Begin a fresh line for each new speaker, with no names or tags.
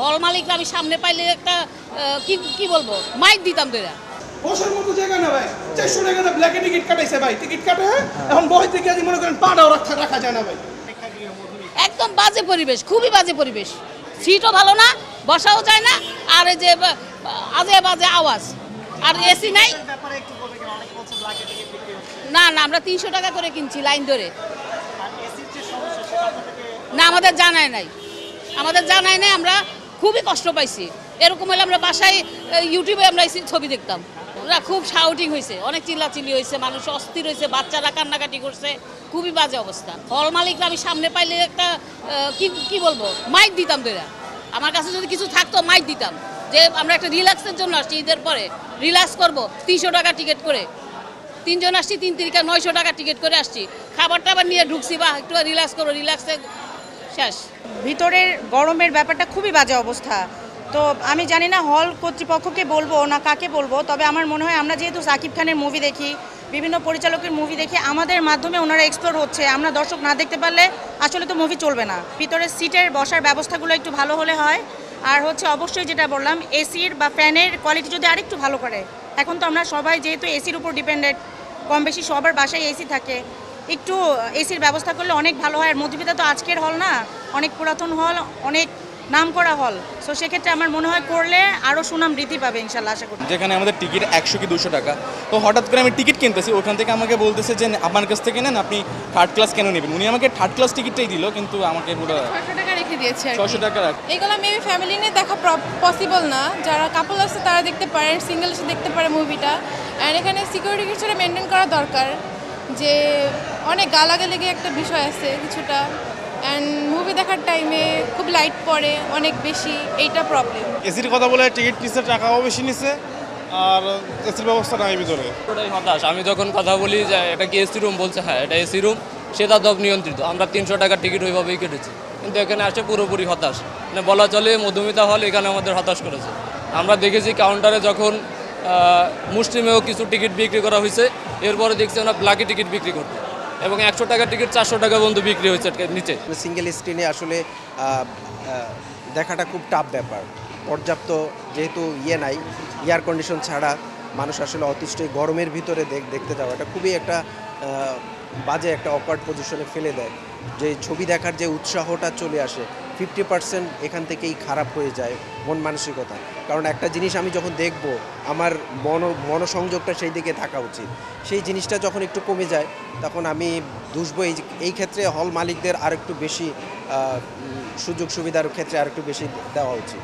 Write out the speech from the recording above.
হল মালিকরা আমি সামনে পাইলে একটা কি বলবো মাইক দিতাম তোরা।
বসার মতো জায়গা না ভাই, 400 টাকা ব্ল্যাকে টিকিট কাটাইছে ভাই, টিকিট কাটে এখন বই থেকে মনে করেন পাটাও রাখা যায় না ভাই।
একদম বাজে পরিবেশ, খুবই বাজে পরিবেশ, সিটও ভালো না, বসাও যায় না, আর এই যে আজে বাজে আওয়াজ, আর এসি নাই। না না, আমরা 300 টাকা করে কিনছি লাইন ধরে। না আমাদের জানায় নাই, আমরা খুবই কষ্ট পাইছি। এরকম হলে আমরা বাসায় ইউটিউবে আমরা ছবি দেখতাম। ওরা খুব শাউটিং হয়েছে, অনেক চিল্লাচিল্লি হয়েছে, মানুষ অস্থির হয়েছে, বাচ্চারা কান্নাকাটি করছে, খুবই বাজে অবস্থা। হল মালিকরা আমি সামনে পাইলে একটা কি বলবো মাইক দিতাম তোরা। আমার কাছে যদি কিছু থাকতো মাইক দিতাম, যে আমরা একটা রিল্যাক্সের জন্য আসছি, ঈদের পরে রিল্যাক্স করবো, 300 টাকা টিকিট করে 3 জন আসছি, 3 তিরিকা 900 টাকা টিকিট করে আসছি, খাবার টাবার নিয়ে ঢুকছি, বা একটু রিল্যাক্স করবো, রিল্যাক্সে শেষ।
ভিতরের গরমের ব্যাপারটা খুবই বাজে অবস্থা। তো আমি জানি না হল কর্তৃপক্ষকে বলবো না কাকে বলবো, তবে আমার মনে হয় আমরা যেহেতু সাকিব খানের মুভি দেখি, বিভিন্ন পরিচালকের মুভি দেখি, আমাদের মাধ্যমে ওনারা এক্সপ্লোর হচ্ছে, আমরা দর্শক না দেখতে পারলে আসলে তো মুভি চলবে না। ভিতরের সিটের বসার ব্যবস্থাগুলো একটু ভালো হলে হয়, আর হচ্ছে অবশ্যই যেটা বললাম এসির বা ফ্যানের কোয়ালিটি যদি আরেকটু ভালো করে। এখন তো আমরা সবাই যেহেতু এসির উপর ডিপেন্ডেন্ট, কম বেশি সবার বাসায় এসি থাকে, একটু এসির ব্যবস্থা করলে অনেক ভালো হয়। আর মধুমিতা তো আজকের হল না, অনেক পুরাতন হল, অনেক নাম করা হল, সো সেক্ষেত্রে আমার মনে হয় করলে আরও সুনাম বৃদ্ধি পাবে ইনশাল্লাহ, আশা করি।
যেখানে আমাদের টিকিট 100 কি 200 টাকা, তো হঠাৎ করে আমি টিকিট কিনতেছি, ওখান থেকে আমাকে বলতেছে যে আমার কাছ থেকে নেন, আপনি থার্ড ক্লাস কেন নেবেন। উনি আমাকে থার্ড ক্লাস টিকিটটাই দিল, কিন্তু আমাকে পুরো
600 টাকা রেখে দিয়েছে।
600 টাকা।
এগুলো মেবি ফ্যামিলি নিয়ে দেখা পসিবল না, যারা কাপল আছে তারা দেখতে পারে, সিঙ্গেল এসে দেখতে পারে মুভিটা। অ্যান্ড এখানে সিকিউরিটি কিছুটা মেনটেন করা দরকার, যে অনেক গালাগালি একটা বিষয় আছে কিছুটা, অ্যান্ড মুভি দেখার টাইমে খুব লাইট পড়ে অনেক বেশি, এইটা প্রবলেম।
এসির কথা বলে টিকিট নিচ্ছে, টাকাও বেশি নিচ্ছে, আর এসির ব্যবস্থা নাই ভিতরে।
ওটাই হতাশ। আমি যখন কথা বলি যে এটা কি এসি রুম, বলছে হ্যাঁ এটা এসি রুম, সেটা দব নিয়ন্ত্রিত, আমরা 300 টাকার টিকিট ওইভাবেই কেটেছি, কিন্তু এখানে আসে পুরোপুরি হতাশ। মানে বলা চলে মধুমিতা হল এখানে আমাদের হতাশ করেছে। আমরা দেখেছি কাউন্টারে যখন মুসলিমেও কিছু টিকিট বিক্রি করা হয়েছে, এরপরে দেখছি আমরা ব্ল্যাকে টিকিট বিক্রি করতে, এবং 100 টাকার টিকিট 400 টাকা পর্যন্ত বিক্রি হয়েছে নিচে।
সিঙ্গেল স্ক্রিনে আসলে দেখাটা খুব টাফ ব্যাপার। পর্যাপ্ত যেহেতু নাই, এয়ার কন্ডিশন ছাড়া মানুষ আসলে অতিষ্ঠ গরমের ভিতরে দেখতে যাওয়া, এটা খুবই একটা বাজে একটা অকওয়ার্ড পজিশনে ফেলে দেয়। যে ছবি দেখার যে উৎসাহটা চলে আসে 50% এখান থেকেই খারাপ হয়ে যায় মন মানসিকতা। কারণ একটা জিনিস আমি যখন দেখব, আমার মনোসংযোগটা সেই দিকে থাকা উচিত। সেই জিনিসটা যখন একটু কমে যায়, তখন আমি দুষবো এই ক্ষেত্রে হল মালিকদের আরেকটু বেশি সুযোগ সুবিধার ক্ষেত্রে আরেকটু বেশি দেওয়া উচিত।